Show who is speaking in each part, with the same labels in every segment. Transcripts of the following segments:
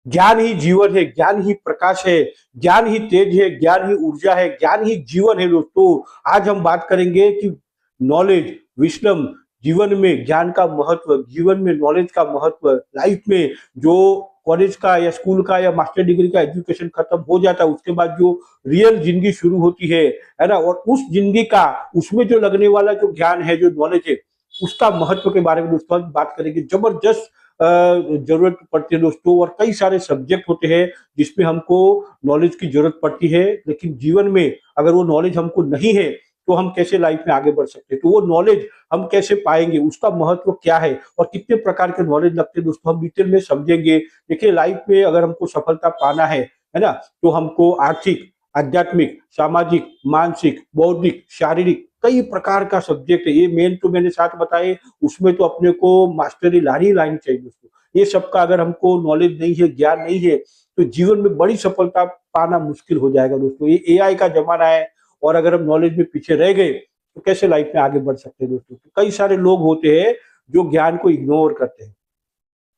Speaker 1: ज्ञान ही जीवन है, ज्ञान ही प्रकाश है, ज्ञान ही तेज है, ज्ञान ही ऊर्जा है, ज्ञान ही जीवन है दोस्तों। आज हम बात करेंगे कि नॉलेज, विस्डम, जीवन में ज्ञान का महत्व, जीवन में नॉलेज का महत्व, लाइफ में जो कॉलेज का या स्कूल का या मास्टर डिग्री का एजुकेशन खत्म हो जाता है, उसके बाद जो रियल जिंदगी शुरू होती है ना, और उस जिंदगी का उसमें जो लगने वाला जो ज्ञान है, जो नॉलेज है, उसका महत्व के बारे में दोस्तों आज बात करेंगे। जबरदस्त जरूरत पड़ती है दोस्तों, और कई सारे सब्जेक्ट होते हैं जिसमें हमको नॉलेज की जरूरत पड़ती है, लेकिन जीवन में अगर वो नॉलेज हमको नहीं है तो हम कैसे लाइफ में आगे बढ़ सकते हैं, तो वो नॉलेज हम कैसे पाएंगे, उसका महत्व क्या है और कितने प्रकार के नॉलेज लगते हैं दोस्तों, हम डिटेल में समझेंगे। देखिए, लाइफ में अगर हमको सफलता पाना है ना, तो हमको आर्थिक, आध्यात्मिक, सामाजिक, मानसिक, बौद्धिक, शारीरिक कई प्रकार का सब्जेक्ट है। ये मेन तो मैंने साथ बताए, उसमें तो अपने को मास्टरी लानी ही लानी चाहिए दोस्तों। ये सबका अगर हमको नॉलेज नहीं है, ज्ञान नहीं है, तो जीवन में बड़ी सफलता पाना मुश्किल हो जाएगा दोस्तों। ये एआई का जमाना है, और अगर हम नॉलेज में पीछे रह गए तो कैसे लाइफ में आगे बढ़ सकते हैं दोस्तों। तो कई सारे लोग होते हैं जो ज्ञान को इग्नोर करते हैं,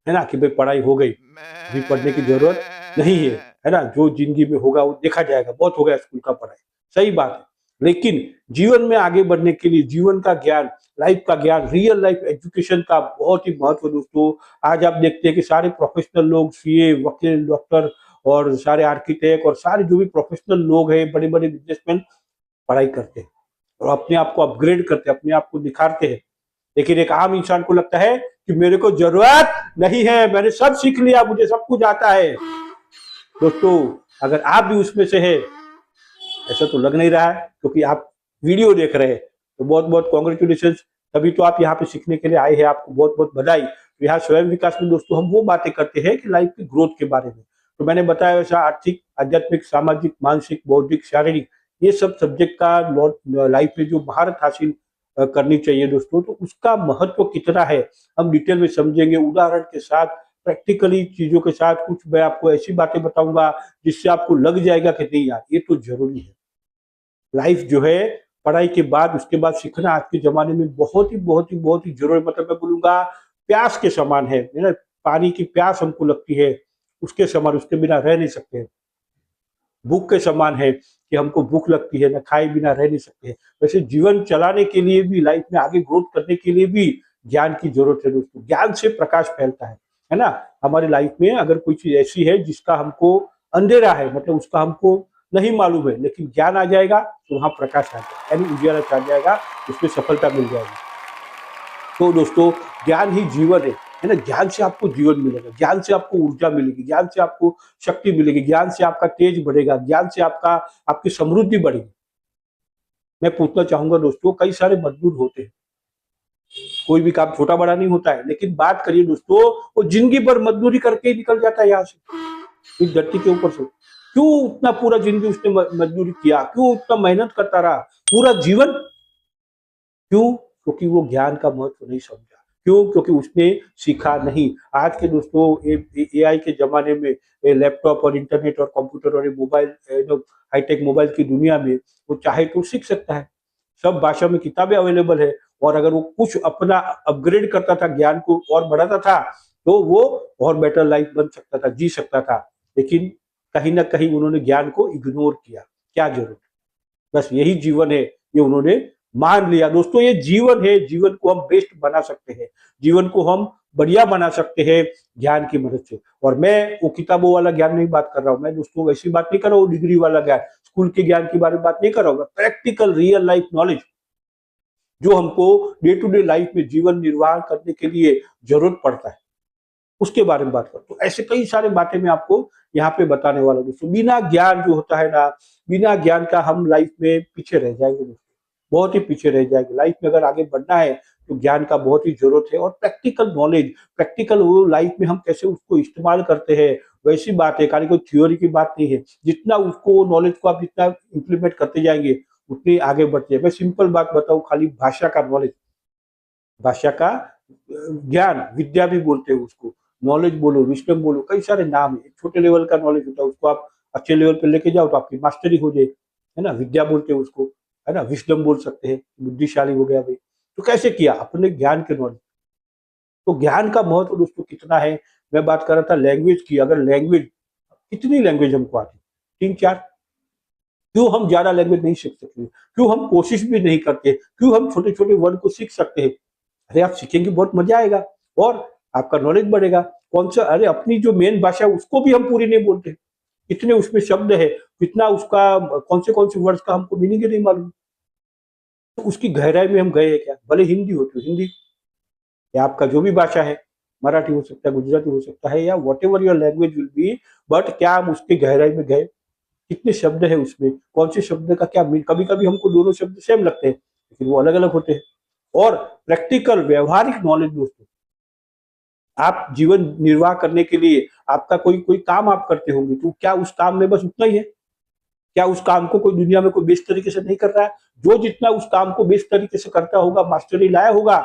Speaker 1: है ना, कि भाई पढ़ाई हो गई, अभी पढ़ने की जरूरत नहीं है ना, जो जिंदगी में होगा वो देखा जाएगा, बहुत हो गया स्कूल का पढ़ाई। सही बात है, लेकिन जीवन में आगे बढ़ने के लिए जीवन का ज्ञान, लाइफ का ज्ञान, रियल लाइफ एजुकेशन का बहुत ही महत्व दोस्तों। आज आप देखते हैं कि सारे प्रोफेशनल लोग, सीए, वकील, डॉक्टर और सारे आर्किटेक्ट और सारे जो भी प्रोफेशनल लोग हैं, बड़े बड़े बिजनेसमैन पढ़ाई करते हैं और अपने आप को अपग्रेड करते हैं, अपने आप को दिखाते हैं। लेकिन एक आम इंसान को लगता है कि मेरे को जरूरत नहीं है, मैंने सब सीख लिया, मुझे सब कुछ आता है। दोस्तों, अगर आप भी उसमें से है, ऐसा तो लग नहीं रहा है क्योंकि आप वीडियो देख रहे हैं, तो बहुत बहुत कॉन्ग्रेचुलेशन। तभी तो आप यहाँ पे सीखने के लिए आए हैं, आपको बहुत बहुत बधाई। तो यहाँ स्वयं विकास में दोस्तों हम वो बातें करते हैं कि लाइफ की ग्रोथ के बारे में। तो मैंने बताया वैसा आर्थिक, आध्यात्मिक, सामाजिक, मानसिक, बौद्धिक, शारीरिक, ये सब सब्जेक्ट का लाइफ में जो महारत हासिल करनी चाहिए दोस्तों, तो उसका महत्व कितना है हम डिटेल में समझेंगे, उदाहरण के साथ, प्रैक्टिकली चीजों के साथ। कुछ मैं आपको ऐसी बातें बताऊंगा जिससे आपको लग जाएगा कि नहीं यार, ये तो जरूरी है। लाइफ जो है, पढ़ाई के बाद उसके बाद सीखना आज के जमाने में बहुत ही जरूरी, मतलब मैं बोलूंगा प्यास के समान है ना। पानी की प्यास हमको लगती है, उसके समान, उसके बिना रह नहीं सकते। भूख के समान है कि हमको भूख लगती है, ना खाए बिना रह नहीं सकते। वैसे जीवन चलाने के लिए भी, लाइफ में आगे ग्रोथ करने के लिए भी ज्ञान की जरूरत है दोस्तों। ज्ञान से प्रकाश फैलता है ना। हमारी लाइफ में अगर कोई चीज ऐसी है जिसका हमको अंधेरा है, मतलब उसका हमको नहीं मालूम है, लेकिन ज्ञान आ जाएगा तो वहां प्रकाश आ जाएगा, यानी उजियारा छा जाएगा, उसमें सफलता मिल जाएगी। तो दोस्तों, ज्ञान ही जीवन है ना। ज्ञान से आपको जीवन मिलेगा, ज्ञान से आपको ऊर्जा मिलेगी, ज्ञान से आपको शक्ति मिलेगी, ज्ञान से आपका तेज बढ़ेगा, ज्ञान से आपकी समृद्धि बढ़ेगी। मैं पूछना चाहूंगा दोस्तों, कई सारे मजदूर होते हैं, कोई भी काम छोटा बड़ा नहीं होता है, लेकिन बात करिए दोस्तों, वो जिंदगी भर मजदूरी करके ही निकल जाता है यहाँ से, इस धरती के ऊपर से। क्यों उतना पूरा जिंदगी उसने मजदूरी किया, क्यों उतना मेहनत करता रहा पूरा जीवन? क्यों? क्योंकि वो ज्ञान का महत्व नहीं समझा। क्यों? क्योंकि उसने सीखा नहीं। आज के दोस्तों एआई के जमाने में, लैपटॉप और इंटरनेट और कंप्यूटर और मोबाइल, हाईटेक मोबाइल की दुनिया में वो चाहे तो सीख सकता है। सब भाषा में किताबें अवेलेबल है, और अगर वो कुछ अपना अपग्रेड करता था, ज्ञान को और बढ़ाता था, तो वो और बेटर लाइफ बन सकता था, जी सकता था। लेकिन कहीं ना कहीं उन्होंने ज्ञान को इग्नोर किया। क्या जरूरत? बस यही जीवन है, ये उन्होंने मान लिया। दोस्तों, ये जीवन है, जीवन को हम बेस्ट बना सकते हैं, जीवन को हम बढ़िया बना सकते हैं ज्ञान की मदद से। और मैं वो किताबों वाला ज्ञान नहीं बात कर रहा हूँ, मैं दोस्तों वैसी बात नहीं कर रहा हूँ, डिग्री वाला ज्ञान, स्कूल के ज्ञान की बारे में बात नहीं कर रहा हूँ। प्रैक्टिकल रियल लाइफ नॉलेज जो हमको डे टू डे लाइफ में जीवन निर्वाह करने के लिए जरूरत पड़ता है, उसके बारे में बात करते। तो ऐसे कई सारे बातें मैं आपको यहाँ पे बताने वाला हूँ दोस्तों। बिना ज्ञान जो होता है ना, बिना ज्ञान का हम लाइफ में पीछे रह जाएंगे दोस्तों, बहुत ही पीछे रह जाएंगे। लाइफ में अगर आगे बढ़ना है तो ज्ञान का बहुत ही जरूरत है, और प्रैक्टिकल नॉलेज, प्रैक्टिकल वो लाइफ में हम कैसे उसको इस्तेमाल करते हैं, वैसी बात है, खाली कोई थ्योरी की बात नहीं है। जितना उसको नॉलेज को आप जितना इम्प्लीमेंट करते जाएंगे, उतनी आगे बढ़ते हैं। मैं सिंपल बात बताऊं, खाली भाषा का नॉलेज, भाषा का ज्ञान, विद्या भी बोलते हैं उसको, नॉलेज बोलो, विस्डम बोलो, कई सारे नाम है। छोटे लेवल का नॉलेज होता है, उसको आप अच्छे लेवल पे लेके जाओ तो आपकी मास्टरी हो जाएगी, है ना। विद्या बोलते हैं उसको, है ना। विस्डम बोल सकते हैं, बुद्धिशाली हो गया भाई। तो कैसे किया? अपने ज्ञान के नॉलेज। तो ज्ञान का महत्व दोस्तों कितना है, मैं बात कर रहा था लैंग्वेज की। अगर लैंग्वेज, कितनी लैंग्वेज हमको आती, 3-4, क्यों हम ज्यादा लैंग्वेज नहीं सीख सकते? क्यों हम कोशिश भी नहीं करते? क्यों हम छोटे छोटे वर्ड को सीख सकते हैं? अरे आप सीखेंगे, बहुत मजा आएगा और आपका नॉलेज बढ़ेगा। कौन सा, अरे अपनी जो मेन भाषा है उसको भी हम पूरी नहीं बोलते, कितने उसमें शब्द है, कितना उसका, कौन से वर्ड्स का हमको मीनिंग ही नहीं मालूम। तो उसकी गहराई में हम गए हैं क्या? भले हिंदी हो तो हिंदी, या आपका जो भी भाषा है, मराठी हो सकता है, गुजराती हो सकता है, या what ever your language will be, but क्या हम उसकी गहराई में गए? कितने शब्द है उसमें, कौन से शब्द का क्या मीन? कभी कभी हमको दोनों शब्द सेम लगते हैं लेकिन वो अलग अलग होते हैं। और प्रैक्टिकल व्यवहारिक नॉलेज दोस्तों, आप जीवन निर्वाह करने के लिए आपका कोई कोई काम आप करते होंगे, तो क्या उस काम में बस उतना ही है? क्या उस काम को कोई दुनिया में कोई बेस्ट तरीके से नहीं कर रहा है? जो जितना उस काम को बेस्ट तरीके से करता होगा, मास्टरी लाया होगा,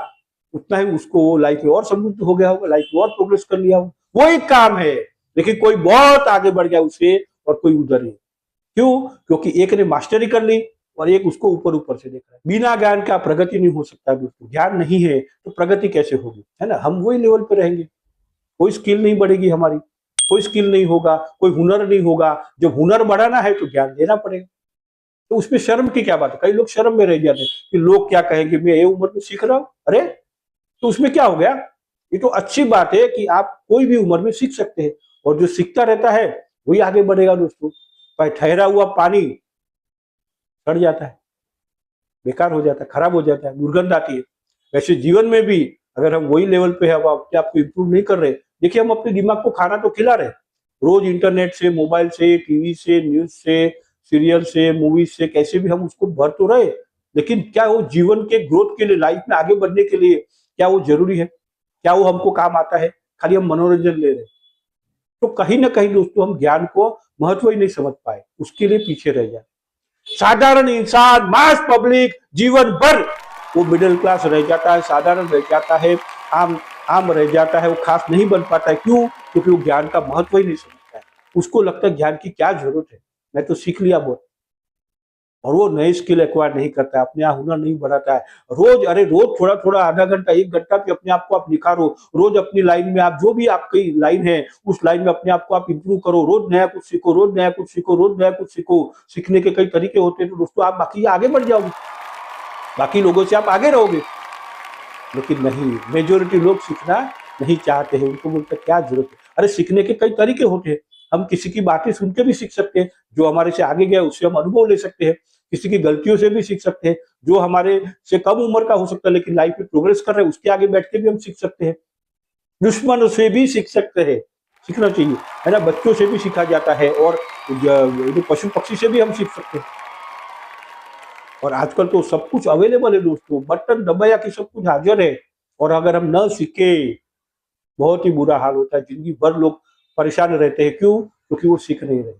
Speaker 1: उतना ही उसको लाइफ में और समृद्ध हो गया होगा, लाइफ में और प्रोग्रेस कर लिया होगा। वो एक काम है, लेकिन कोई बहुत आगे बढ़ गया उससे और कोई उधर ही। क्यों? क्योंकि एक ने मास्टरी कर ली और एक उसको ऊपर ऊपर से देख रहा है। बिना ज्ञान का प्रगति नहीं हो सकता दोस्तों। ज्ञान नहीं है तो प्रगति कैसे होगी, है ना? हम वही लेवल पे रहेंगे, कोई स्किल नहीं बढ़ेगी हमारी, कोई स्किल नहीं होगा, कोई हुनर नहीं होगा। जब हुनर बढ़ाना है तो ज्ञान देना पड़ेगा। तो उसमें शर्म की क्या बात है? कई लोग शर्म में रह जाते हैं कि लोग क्या कहेंगे, मैं ये उम्र में सीख रहा हूँ। अरे तो उसमें क्या हो गया? ये तो अच्छी बात है कि आप कोई भी उम्र में सीख सकते हैं, और जो सीखता रहता है वही आगे बढ़ेगा दोस्तों। भाई ठहरा हुआ पानी सड़ जाता है, बेकार हो जाता है, खराब हो जाता है, दुर्गंध आती है। वैसे जीवन में भी अगर हम वही लेवल पे है, अब अपने आप को इम्प्रूव नहीं कर रहे, देखिए हम अपने दिमाग को खाना तो खिला रहे, रोज इंटरनेट से, मोबाइल से, टीवी से, न्यूज से, सीरियल से, मूवीज से, कैसे भी हम उसको भर तो रहे, लेकिन क्या वो जीवन के ग्रोथ के लिए, लाइफ में आगे बढ़ने के लिए क्या वो जरूरी है? क्या वो हमको काम आता है? खाली हम मनोरंजन ले रहे हैं। तो कहीं ना कहीं दोस्तों हम ज्ञान को महत्व ही नहीं समझ पाए, उसके लिए पीछे रह जाए। साधारण इंसान, मास पब्लिक जीवन भर वो मिडिल क्लास रह जाता है, साधारण रह जाता है, आम आम रह जाता है, वो खास नहीं बन पाता है। क्यों? क्योंकि वो ज्ञान का महत्व ही नहीं समझता है। उसको लगता है ज्ञान की क्या जरूरत है, मैं तो सीख लिया बहुत। और वो नई स्किल एक्वायर नहीं करता है, अपने आप हुनर नहीं बढ़ाता है। रोज, अरे रोज थोड़ा थोड़ा, आधा घंटा, 1 घंटा भी अपने आप को आप निखारो। रोज अपनी लाइन में आप, जो भी आपकी लाइन है उस लाइन में अपने आप को आप इंप्रूव करो। रोज नया कुछ सीखो, रोज नया कुछ सीखो, रोज नया कुछ सीखो। सीखने के कई तरीके होते हैं, तो दोस्तों आप बाकी आगे बढ़ जाओगे, बाकी लोगों से आप आगे रहोगे। लेकिन नहीं, मेजोरिटी लोग सीखना नहीं चाहते हैं। उनको बोलते क्या जरूरत है? अरे सीखने के कई तरीके होते हैं। हम किसी की बातें सुन के भी सीख सकते हैं, जो हमारे से आगे गया उससे हम अनुभव ले सकते हैं। किसी की गलतियों से भी सीख सकते हैं, जो हमारे से कम उम्र का हो सकता है लेकिन लाइफ में प्रोग्रेस कर रहे हैं, उसके आगे बैठ के भी हम सीख सकते हैं। दुश्मनों से भी सीख सकते हैं, सीखना चाहिए, है ना? बच्चों से भी सीखा जाता है, और पशु पक्षी से भी हम सीख सकते हैं। और आजकल तो सब कुछ अवेलेबल है दोस्तों, बटन दबाया कि सब कुछ हाजिर है। और अगर हम न सीखे, बहुत ही बुरा हाल होता है। जिंदगी भर लोग परेशान रहते हैं। क्यों? क्योंकि वो सीख नहीं रहे,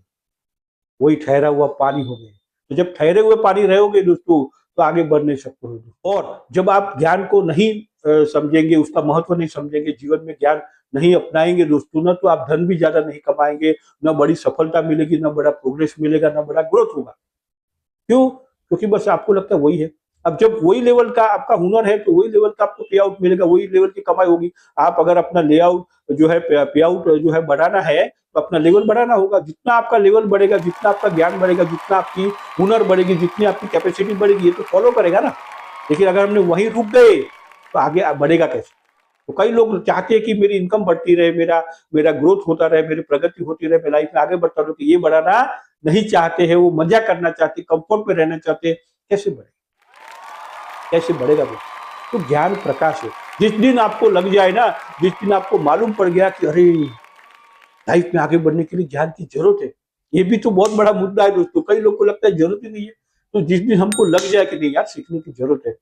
Speaker 1: वही ठहरा हुआ पानी हो गए। तो जब ठहरे हुए पानी रहोगे दोस्तों, तो आगे बढ़ नहीं सकते हो। और जब आप ज्ञान को नहीं समझेंगे, उसका महत्व नहीं समझेंगे, जीवन में ज्ञान नहीं अपनाएंगे दोस्तों, ना तो आप धन भी ज्यादा नहीं कमाएंगे, ना बड़ी सफलता मिलेगी, ना बड़ा प्रोग्रेस मिलेगा, ना बड़ा ग्रोथ होगा। क्यों? क्योंकि बस आपको लगता है वही है। अब जब वही लेवल का आपका हुनर है, तो वही लेवल का आपको पे आउट मिलेगा, वही लेवल की कमाई होगी। आप अगर अपना लेआउट जो है, पे आउट जो है बढ़ाना है, तो अपना लेवल बढ़ाना होगा। जितना आपका लेवल बढ़ेगा, जितना आपका ज्ञान बढ़ेगा, जितना आपकी हुनर बढ़ेगी, जितनी आपकी कैपेसिटी बढ़ेगी, ये तो फॉलो करेगा ना। लेकिन अगर हमने वहीं रुक गए तो आगे बढ़ेगा कैसे? तो कई लोग चाहते हैं कि मेरी इनकम बढ़ती रहे, मेरा मेरा ग्रोथ होता रहे, मेरी प्रगति होती रहे, मैं लाइफ में आगे बढ़ता रहूं। ये बढ़ाना नहीं चाहते हैं, वो मजा करना चाहते, कंफर्ट में रहना चाहते। कैसे बढ़ेगा? कैसे बढ़ेगा वो? तो ज्ञान प्रकाश है। जिस दिन आपको लग जाए ना, जिस दिन आपको मालूम पड़ गया कि अरे लाइफ में आगे बढ़ने के लिए ज्ञान की जरूरत है, ये भी तो बहुत बड़ा मुद्दा है दोस्तों। कई लोग को लगता है जरूरत ही नहीं है। तो जिस दिन हमको लग जाए कि नहीं यार, सीखने की जरूरत है,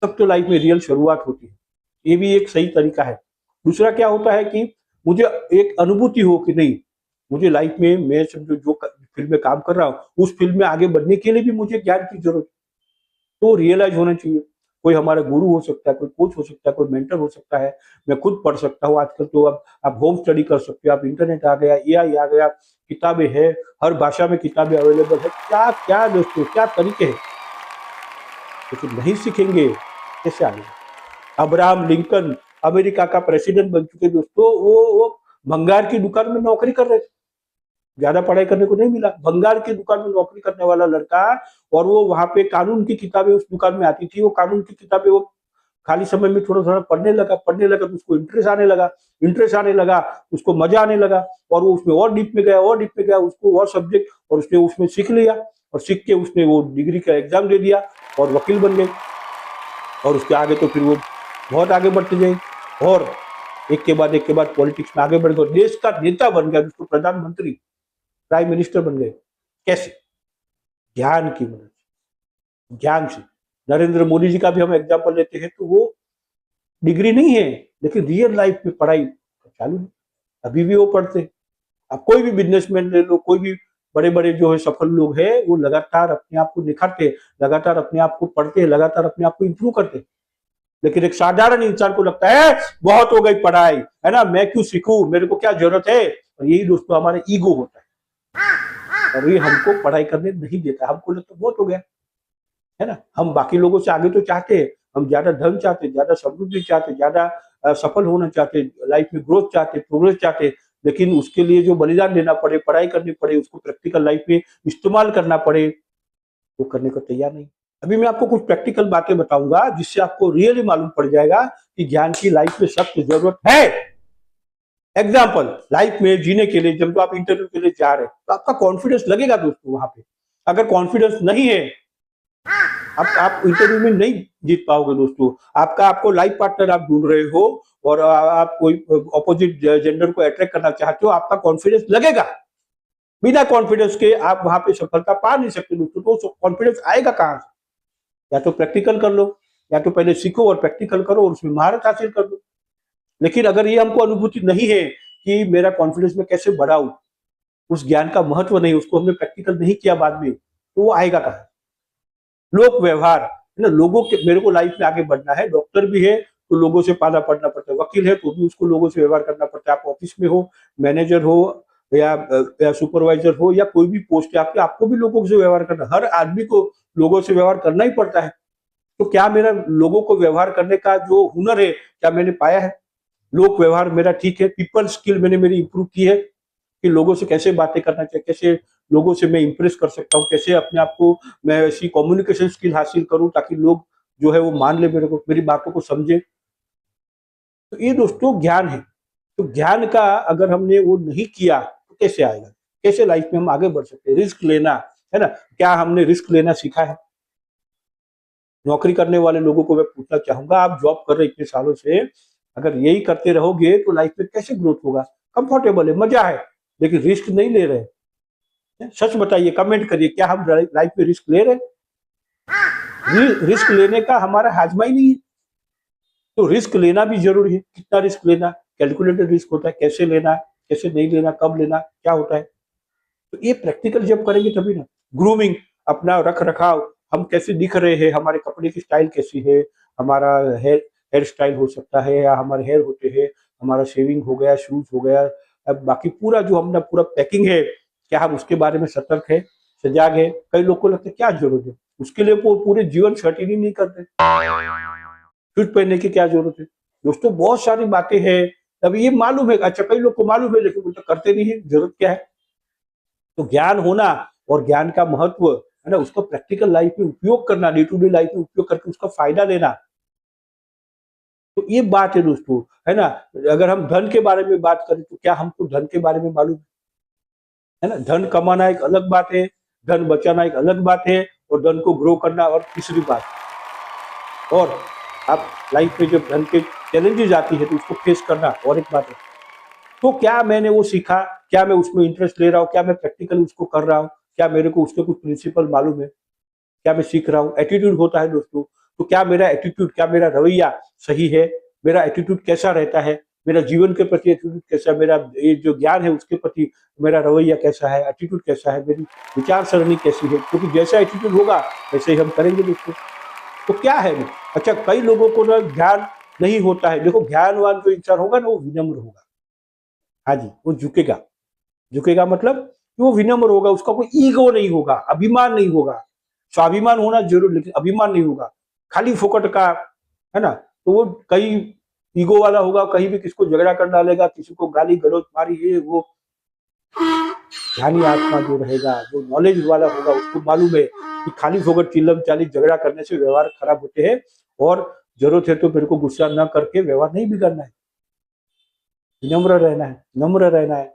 Speaker 1: तब तो लाइफ में रियल शुरुआत होती है। ये भी एक सही तरीका है। दूसरा क्या होता है कि मुझे एक अनुभूति हो कि नहीं, मुझे लाइफ में, मैं समझो जो फील्ड में काम कर रहा हूँ, उस फील्ड में आगे बढ़ने के लिए भी मुझे ज्ञान की जरूरत है। तो रियलाइज होना चाहिए। कोई हमारा गुरु हो सकता है, कोई कोच हो सकता है, कोई मेंटर हो सकता है। मैं खुद पढ़ सकता हूँ आजकल तो। अब आप होम स्टडी कर सकते हो, आप इंटरनेट आ गया, एआई आ गया, किताबें हैं, हर भाषा में किताबें अवेलेबल है। क्या क्या दोस्तों, क्या तरीके हैं। लेकिन नहीं सीखेंगे कैसे आगे? अब्राहम लिंकन अमेरिका का प्रेसिडेंट बन चुके दोस्तों, वो भंगार की दुकान में नौकरी कर रहे थे, ज्यादा पढ़ाई करने को नहीं मिला, भंगार की दुकान में नौकरी करने वाला लड़का, और वो वहां पे कानून की किताबें उस दुकान में आती थी, वो कानून की किताबें वो खाली समय में थोड़ा थोड़ा पढ़ने लगा तो उसको इंटरेस्ट आने लगा, उसको मजा आने लगा, और वो उसमें और डीप में गया उसको और सब्जेक्ट, और उसने उसमें सीख लिया, और सीख के उसने वो डिग्री का एग्जाम दे दिया और वकील बन गए, और उसके आगे तो फिर वो बहुत आगे बढ़ते गए, और एक के बाद पॉलिटिक्स में आगे बढ़ गए, देश का नेता बन गया, उसको प्रधानमंत्री, प्राइम मिनिस्टर बन गए। कैसे? ज्ञान की मदद से, ज्ञान से। नरेंद्र मोदी जी का भी हम एग्जाम्पल लेते हैं तो वो डिग्री नहीं है, लेकिन रियल लाइफ में पढ़ाई चालू है, अभी भी वो पढ़ते हैं। आप कोई भी बिजनेसमैन ले लो, कोई भी बड़े बड़े जो है सफल लोग हैं, वो लगातार अपने आप को निखारते हैं, लगातार अपने आप को पढ़ते हैं, लगातार अपने आप को इंप्रूव करते हैं। लेकिन एक साधारण इंसान को लगता है बहुत हो गई पढ़ाई, है ना, मैं क्यों सीखूं, मेरे को क्या जरूरत है। और यही दोस्तों हमारा ईगो होता है, और ये हमको पढ़ाई करने नहीं देता, हमको लगता है बहुत हो गया, है ना। हम बाकी लोगों से आगे तो चाहते हैं, हम ज्यादा धन चाहते, ज्यादा समृद्धि चाहते, ज्यादा सफल होना चाहते, लाइफ में ग्रोथ चाहते, प्रोग्रेस चाहते, लेकिन उसके लिए जो बलिदान देना पड़े, पढ़ाई करनी पड़े, उसको प्रैक्टिकल लाइफ में इस्तेमाल करना पड़े, वो करने को तैयार नहीं। अभी मैं आपको कुछ प्रैक्टिकल बातें बताऊंगा जिससे आपको रियली मालूम पड़ जाएगा कि ज्ञान की लाइफ में सख्त जरूरत है। एग्जाम्पल, लाइफ में जीने के लिए जब तो आप इंटरव्यू के लिए जा रहे हैं तो आपका कॉन्फिडेंस लगेगा दोस्तों वहां पे। अगर कॉन्फिडेंस नहीं है, आप इंटरव्यू में नहीं जीत पाओगे दोस्तों। आपको लाइफ पार्टनर आप ढूंढ रहे हो, और आप कोई ऑपोजिट जेंडर को अट्रैक्ट करना चाहते हो, आपका कॉन्फिडेंस लगेगा। बिना कॉन्फिडेंस के आप वहां पे सफलता पा नहीं सकते दोस्तों। तो कॉन्फिडेंस आएगा कहां से? या तो प्रैक्टिकल कर लो, या तो पहले सीखो और प्रैक्टिकल करो और उसमें महारत हासिल कर लो। लेकिन अगर ये हमको अनुभूति नहीं है कि मेरा कॉन्फिडेंस में कैसे बढ़ाऊं, उस ज्ञान का महत्व नहीं, उसको हमने प्रैक्टिकल नहीं किया बाद में, तो वो आएगा कहां? लोक व्यवहार, है ना, लोगों के, मेरे को लाइफ में आगे बढ़ना है, डॉक्टर भी है तो लोगों से पाला पड़ना पड़ता है, वकील है तो भी उसको लोगों से व्यवहार करना पड़ता है। आप ऑफिस में हो, मैनेजर हो, या सुपरवाइजर हो, या कोई भी पोस्ट है आपकी, आपको भी लोगों से व्यवहार करना, हर आदमी को लोगों से व्यवहार करना ही पड़ता है। तो क्या मेरा लोगों को व्यवहार करने का जो हुनर है, क्या मैंने पाया है? लोक व्यवहार मेरा ठीक है, पीपल स्किल मैंने मेरी इंप्रूव की है कि लोगों से कैसे बातें करना चाहिए, कैसे लोगों से मैं इंप्रेस कर सकता हूँ, कैसे अपने आप को मैं ऐसी कम्युनिकेशन स्किल हासिल करूं ताकि लोग जो है वो मान ले मेरे को, मेरी बातों को समझे। तो ये दोस्तों ज्ञान है। तो ज्ञान का अगर हमने वो नहीं किया तो कैसे आएगा? कैसे लाइफ में हम आगे बढ़ सकते हैं? रिस्क लेना, है ना, क्या हमने रिस्क लेना सीखा है? नौकरी करने वाले लोगों को मैं पूछना चाहूंगा, आप जॉब कर रहे इतने सालों से, अगर यही करते रहोगे तो लाइफ में कैसे ग्रोथ होगा? कंफर्टेबल है, मजा है, लेकिन रिस्क नहीं ले रहे हैं। सच बताइए, कमेंट करिए, क्या हम लाइफ में रिस्क ले रहे हैं? रिस्क लेने का हमारा हाजमा ही नहीं है। तो रिस्क लेना भी जरूरी है। कितना रिस्क लेना, कैलकुलेटेड रिस्क होता है, कैसे लेना, कैसे नहीं लेना, कब लेना, क्या होता है, तो ये प्रैक्टिकल जब करेंगे तभी ना। ग्रूमिंग, अपना रख रखाव, हम कैसे दिख रहे हैं, हमारे कपड़े की स्टाइल कैसी है, हमारा हेयर स्टाइल हो सकता है, या हमारे हेयर होते हैं, हमारा शेविंग हो गया, शूज हो गया, अब बाकी पूरा जो हमने पूरा पैकिंग है, क्या हम उसके बारे में सतर्क है, सजाग है? कई लोग को लगता है क्या जरूरत है, उसके लिए वो पूरे जीवन शर्ट ही नहीं करते, शूज पहनने की क्या जरूरत है? दोस्तों बहुत सारी बातें हैं। अब ये मालूम है, अच्छा कई लोग को मालूम है लेकिन वो तो करते नहीं है, जरूरत क्या है? तो ज्ञान होना और ज्ञान का महत्व, है ना, उसको प्रैक्टिकल लाइफ में उपयोग करना, डे टू डे लाइफ में उपयोग करके उसका फायदा लेना, तो ये बात है दोस्तों, है ना। अगर हम धन के बारे में बात करें तो क्या हमको धन के बारे में मालूम है ना? धन कमाना एक अलग बात है, धन बचाना एक अलग बात है, और धन को ग्रो करना और तीसरी बात। और आप लाइफ में जब धन के चैलेंजेस आती है तो उसको फेस करना और एक बात है। तो क्या मैंने वो सीखा, क्या मैं उसमें इंटरेस्ट ले रहा हूँ, क्या मैं प्रैक्टिकल उसको कर रहा हूँ, क्या मेरे को उसके कुछ प्रिंसिपल मालूम है, क्या मैं सीख रहा हूँ? एटीट्यूड होता है दोस्तों, तो क्या मेरा एटीट्यूड, क्या मेरा रवैया सही है, मेरा एटीट्यूड कैसा रहता है, मेरा जीवन के प्रति एटीट्यूड कैसा, मेरा ये जो ज्ञान है उसके प्रति मेरा रवैया कैसा है, एटीट्यूड कैसा है, मेरी विचार सरणी कैसी है? क्योंकि जैसा एटीट्यूड होगा वैसे ही हम करेंगे दोस्तों। तो क्या है ना, अच्छा कई लोगों को ना ज्ञान नहीं होता है। देखो ज्ञानवान जो इंसान होगा ना वो विनम्र होगा, हाँ जी, वो झुकेगा। झुकेगा मतलब कि वो विनम्र होगा, उसका कोई ईगो नहीं होगा, अभिमान नहीं होगा। स्वाभिमान होना जरूर, लेकिन अभिमान नहीं होगा, खाली फोकट का, है ना। तो वो कई ईगो वाला होगा, कहीं भी किसको झगड़ा कर डालेगा, किसी को गाली गलौज मारी, ये वो। ज्ञानी आत्मा जो रहेगा, जो नॉलेज वाला होगा, उसको मालूम है कि खाली फोकट चिल्लम चाली झगड़ा करने से व्यवहार खराब होते हैं, और जरूरत है तो मेरे को गुस्सा न करके व्यवहार नहीं बिगाड़ना है, विनम्र रहना है, नम्र रहना है।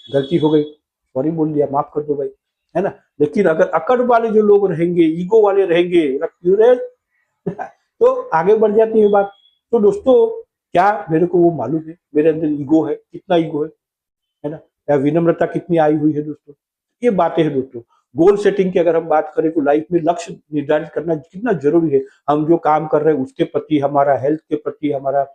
Speaker 1: गलती हो गई, सॉरी बोल दिया, माफ कर दो भाई, है ना। लेकिन अगर अकड़ वाले जो लोग रहेंगे, ईगो वाले रहेंगे, तो आगे बढ़ जाती है बात। तो दोस्तों, क्या मेरे को वो मालूम है मेरे अंदर ईगो है, कितना ईगो है ना, या विनम्रता कितनी आई हुई है दोस्तों। ये बातें हैं दोस्तों। गोल सेटिंग की अगर हम बात करें तो लाइफ में लक्ष्य निर्धारित करना कितना जरूरी है। हम जो काम कर रहे हैं उसके प्रति, हमारा हेल्थ के प्रति, हमारा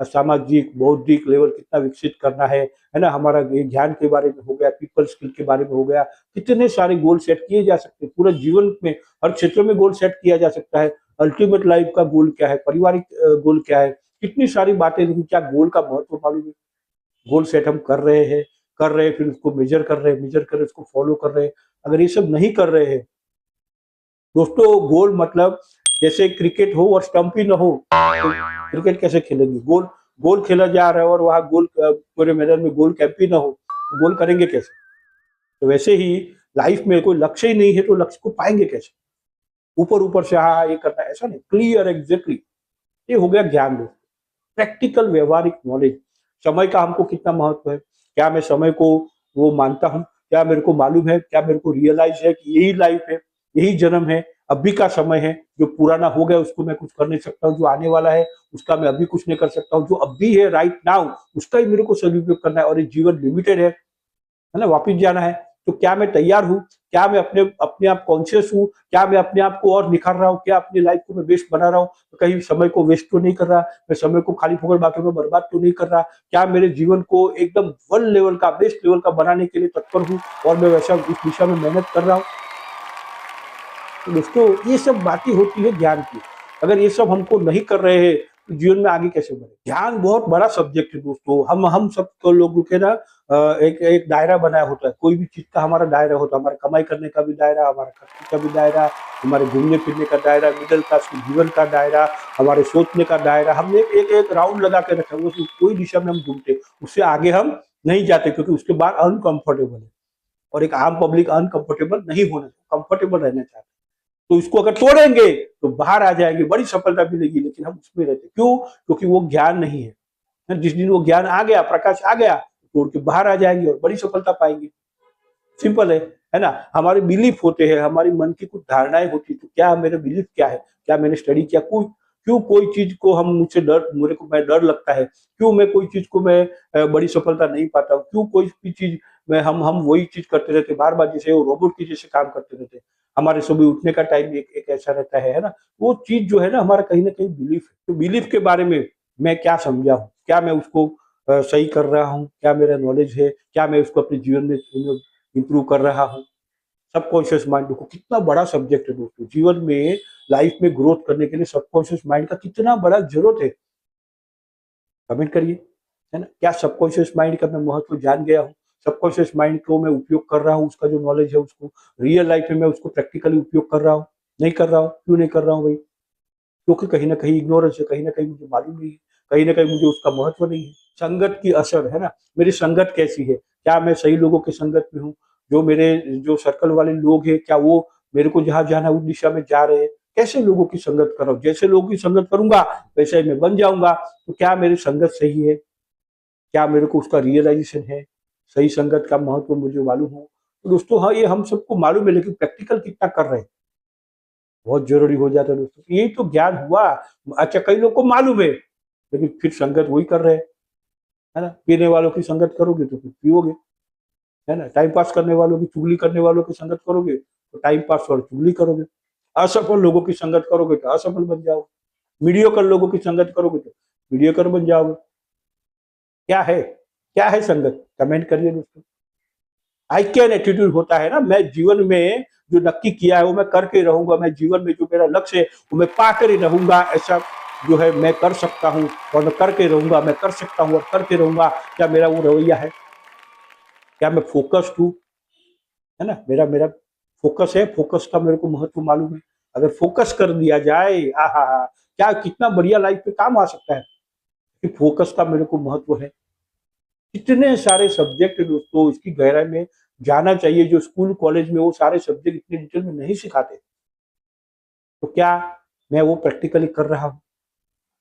Speaker 1: सामाजिक बौद्धिक लेवल कितना विकसित करना है ना, हमारा ज्ञान के बारे में हो गया, पीपल स्किल के बारे में हो गया, कितने सारे गोल सेट किए जा सकते हैं। पूरा जीवन में हर क्षेत्र में गोल सेट किया जा सकता है। अल्टीमेट लाइफ का गोल क्या है, पारिवारिक गोल क्या है, कितनी सारी बातें। लेकिन क्या गोल का महत्व मालूम है? गोल सेट हम कर रहे हैं, फिर उसको मेजर कर रहे हैं, उसको फॉलो कर रहे हैं। अगर ये सब नहीं कर रहे हैं दोस्तों, गोल मतलब जैसे क्रिकेट हो और स्टंप ही ना हो, तो क्रिकेट कैसे खेलेंगे? गोल गोल खेला जा रहा है और वहां गोल पूरे मैदान में गोल कैंप ही ना हो, तो गोल करेंगे कैसे? तो वैसे ही लाइफ में कोई लक्ष्य ही नहीं है तो लक्ष्य को पाएंगे कैसे? ऊपर ऊपर से हाँ ये करना है, ऐसा नहीं, क्लियर एग्जैक्टली। ये हो गया ज्ञान दोस्तों, प्रैक्टिकल व्यवहारिक नॉलेज। समय का हमको कितना महत्व है, क्या मैं समय को वो मानता हूँ, क्या मेरे को मालूम है, क्या मेरे को रियलाइज है कि यही लाइफ है, यही जन्म है, अभी का समय है। जो पुराना हो गया उसको मैं कुछ कर नहीं सकता हूँ, जो आने वाला है उसका मैं अभी कुछ नहीं कर सकता हूँ, जो अभी है राइट नाउ उसका ही मेरे को सदुपयोग करना है। और ये जीवन लिमिटेड है ना, वापिस जाना है। तो क्या मैं तैयार हूँ? क्या मैं अपने अपने आप कॉन्शियस हूँ? क्या मैं अपने आप को और निखार रहा हूँ? क्या अपनी लाइफ को मैं बेस्ट बना रहा हूँ? तो कहीं समय को वेस्ट तो नहीं कर रहा, मैं समय को खाली फोकट बातों में बर्बाद तो नहीं कर रहा? क्या मेरे जीवन को एकदम वन लेवल का, बेस्ट लेवल का बनाने के लिए तत्पर हूँ और मैं वैसा उस दिशा में मेहनत कर रहा हूँ? तो दोस्तों, ये सब बातें होती है ज्ञान की। अगर ये सब हमको नहीं कर रहे हैं तो जीवन में आगे कैसे बढ़े? ज्ञान बहुत बड़ा सब्जेक्ट है दोस्तों। हम सब तो लोग के ना एक एक दायरा बनाया होता है, कोई भी चीज का हमारा दायरा होता है। हमारे कमाई करने का भी दायरा, हमारे खर्चे का भी दायरा, हमारे घूमने फिरने का दायरा, मिडिल क्लास के जीवन का दायरा, हमारे सोचने का दायरा। हमने एक राउंड लगा के रखा है, वो कोई दिशा में हम घूमते, उससे आगे हम नहीं जाते, क्योंकि उसके बाद अनकंफर्टेबल है। और एक आम पब्लिक अनकंफर्टेबल नहीं होना, कंफर्टेबल रहना चाहते। तो इसको अगर तोड़ेंगे तो बाहर आ जाएंगे, बड़ी सफलता मिलेगी। लेकिन हम उसमें रहते, क्यों? क्योंकि वो ज्ञान नहीं है। जिस दिन वो ज्ञान आ गया, प्रकाश आ गया, तोड़ के बाहर आ जाएंगे और बड़ी सफलता पाएंगे। सिंपल है ना। हमारे बिलीफ होते हैं, हमारी मन की कुछ धारणाएं होती है। तो क्या मेरे बिलीफ क्या है, क्या मैंने स्टडी किया, क्यों कोई चीज को हम मुझसे डर, मेरे को मैं डर लगता है, क्यों मैं कोई चीज को मैं बड़ी सफलता नहीं पाता हूँ, क्यों कोई भी चीज में हम वही चीज करते रहते बार बार, जैसे वो रोबोट की जैसे काम करते रहते। हमारे सुबह उठने का टाइम एक ऐसा रहता है ना। वो चीज जो है ना, हमारा कहीं ना कहीं बिलीफ है। तो बिलीफ के बारे में मैं क्या समझा हूँ, क्या मैं उसको सही कर रहा हूँ, क्या मेरा नॉलेज है, क्या मैं उसको अपने जीवन में इंप्रूव कर रहा हूँ। सबकॉन्शियस माइंड देखो कितना बड़ा सब्जेक्ट है दोस्तों। जीवन में, लाइफ में ग्रोथ करने के लिए सबकॉन्शियस माइंड का कितना बड़ा जरूरत है, कमेंट करिए, है ना। क्या सबकॉन्शियस माइंड का मैं महत्व जान गया हूँ? सबकॉन्शियस माइंड को मैं उपयोग कर रहा हूँ, उसका जो नॉलेज है उसको रियल लाइफ में मैं उसको प्रैक्टिकली उपयोग कर रहा हूँ? नहीं कर रहा हूँ। क्यों नहीं कर रहा हूँ भाई? क्योंकि कहीं ना कहीं इग्नोरेंस है, कहीं ना कहीं मुझे मालूम नहीं है, कहीं ना कहीं मुझे उसका महत्व नहीं है। संगत की असर है ना, मेरी संगत कैसी है, क्या मैं सही लोगों की संगत में हूँ? जो मेरे जो सर्कल वाले लोग हैं, क्या वो मेरे को जहाँ जाना है उस दिशा में जा रहे हैं? कैसे लोगों की संगत कर रहा हूँ? जैसे लोगों की संगत करूंगा वैसे ही मैं बन जाऊंगा। तो क्या मेरी संगत सही है? क्या मेरे को उसका रियलाइजेशन है? सही संगत का महत्व मुझे मालूम हो? तो दोस्तों, हाँ, ये हम सबको मालूम है, लेकिन प्रैक्टिकल कितना कर रहे हैं बहुत जरूरी हो जाता है दोस्तों। यही तो ज्ञान हुआ। अच्छा, कई लोग को मालूम है लेकिन फिर संगत वही कर रहे हैं, है ना। पीने वालों की संगत करोगे तो फिर पियोगे, है ना। टाइम पास करने वालों की, चुगली करने वालों की संगत करोगे तो टाइम पास और चुगली करोगे। असफल लोगों की संगत करोगे तो असफल बन जाओगे। मीडियोकर लोगों की संगत करोगे तो मीडियोकर बन जाओगे। क्या है, क्या है संगत? कमेंट करिए दोस्तों। आई कैन एटीट्यूड होता है ना, मैं जीवन में जो नक्की किया है वो मैं करके रहूंगा। मैं जीवन में जो मेरा लक्ष्य है वो मैं पाकर ही रहूंगा। ऐसा जो है मैं कर सकता हूँ और मैं करके रहूंगा, मैं कर सकता हूँ और करके रहूंगा। क्या मेरा वो रवैया है? क्या मैं फोकस्ड हूँ, है ना। मेरा मेरा फोकस है, फोकस का मेरे को महत्व मालूम है। अगर फोकस कर दिया जाए, आहा, क्या कितना बढ़िया लाइफ पे काम आ सकता है। कि फोकस का मेरे को महत्व है। कितने सारे सब्जेक्ट दोस्तों, इसकी गहराई में जाना चाहिए, जो स्कूल कॉलेज में वो सारे सब्जेक्ट इतने डिटेल में नहीं सिखाते। तो क्या मैं वो प्रैक्टिकली कर रहा हूँ?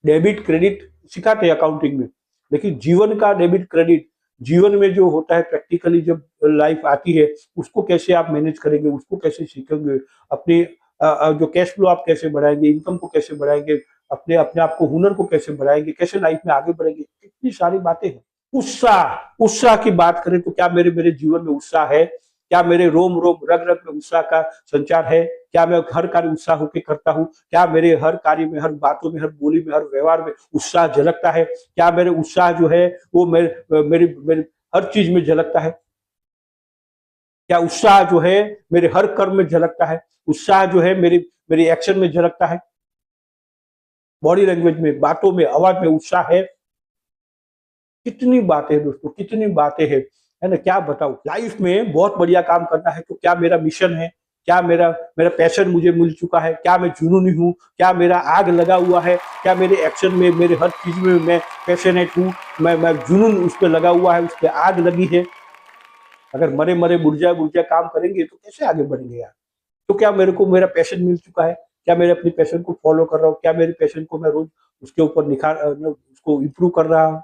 Speaker 1: डेबिट क्रेडिट सिखाते हैं अकाउंटिंग में, लेकिन जीवन का डेबिट क्रेडिट, जीवन में जो होता है प्रैक्टिकली जब लाइफ आती है, उसको कैसे आप मैनेज करेंगे, उसको कैसे सीखेंगे, अपनी जो कैश फ्लो आप कैसे बढ़ाएंगे, इनकम को कैसे बढ़ाएंगे, अपने अपने आप को, हुनर को कैसे बढ़ाएंगे, कैसे लाइफ में आगे बढ़ेंगे, इतनी सारी बातें हैं। उत्साह, उत्साह की बात करें तो क्या मेरे मेरे जीवन में उत्साह है? क्या मेरे रोम रोम रग रग में उत्साह का संचार है? क्या मैं हर कार्य उत्साह होकर करता हूँ? क्या मेरे हर कार्य में, हर बातों में, हर बोली में, हर व्यवहार में उत्साह झलकता है? क्या मेरे उत्साह जो है वो मेरे मेरी मेरी हर चीज में झलकता है? क्या उत्साह जो है मेरे हर कर्म में झलकता है? उत्साह जो है मेरी मेरी एक्शन में झलकता है? बॉडी लैंग्वेज में, बातों में, आवाज में उत्साह है? कितनी बातें हैं दोस्तों, कितनी बातें हैं, है ना? क्या बताऊं, लाइफ में बहुत बढ़िया काम करना है तो क्या मेरा मिशन है? क्या मेरा मेरा पैशन मुझे मिल चुका है? क्या मैं जुनूनी हूँ? क्या मेरा आग लगा हुआ है? क्या मेरे एक्शन में, मेरे हर चीज में मैं पैशनेट हूँ? मैं जुनून उस पर लगा हुआ है, उस पर आग लगी है? अगर मरे मरे बुर्जा बुर्जा काम करेंगे तो कैसे आगे बढ़ेंगे यार? तो क्या मेरे को मेरा पैशन मिल चुका है? क्या मेरे अपनी पैशन को फॉलो कर रहा हूँ? क्या मेरे पैशन को मैं रोज उसके ऊपर उसको इम्प्रूव कर रहा हूँ?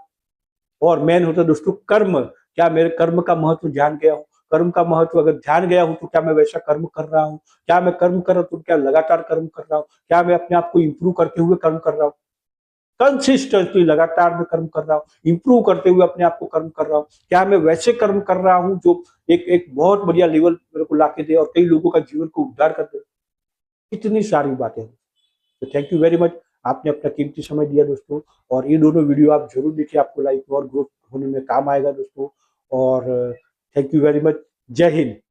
Speaker 1: और मेन होता है दोस्तों कर्म। क्या मेरे कर्म का महत्व जान गया हूँ? कर्म का महत्व अगर जान गया हूँ तो क्या मैं वैसा कर्म कर रहा हूँ? क्या मैं कर्म कर रहा हूँ तो क्या लगातार कर्म कर रहा हूँ? क्या मैं अपने आप को इम्प्रूव करते हुए कर्म कर रहा हूँ? कंसिस्टेंटली लगातार मैं कर्म कर रहा हूँ, इम्प्रूव करते हुए अपने आप को कर्म कर रहा हूँ? क्या मैं वैसे कर्म कर रहा हूँ जो एक एक बहुत बढ़िया लेवल मेरे को लाके दे और कई लोगों का जीवन को उद्धार कर दे? इतनी सारी बातें हैं। तो थैंक यू वेरी मच, आपने अपना कीमती समय दिया दोस्तों। और ये दोनों वीडियो आप जरूर देखिए, आपको लाइफ में और ग्रोथ होने में काम आएगा दोस्तों। और थैंक यू वेरी मच। जय हिंद।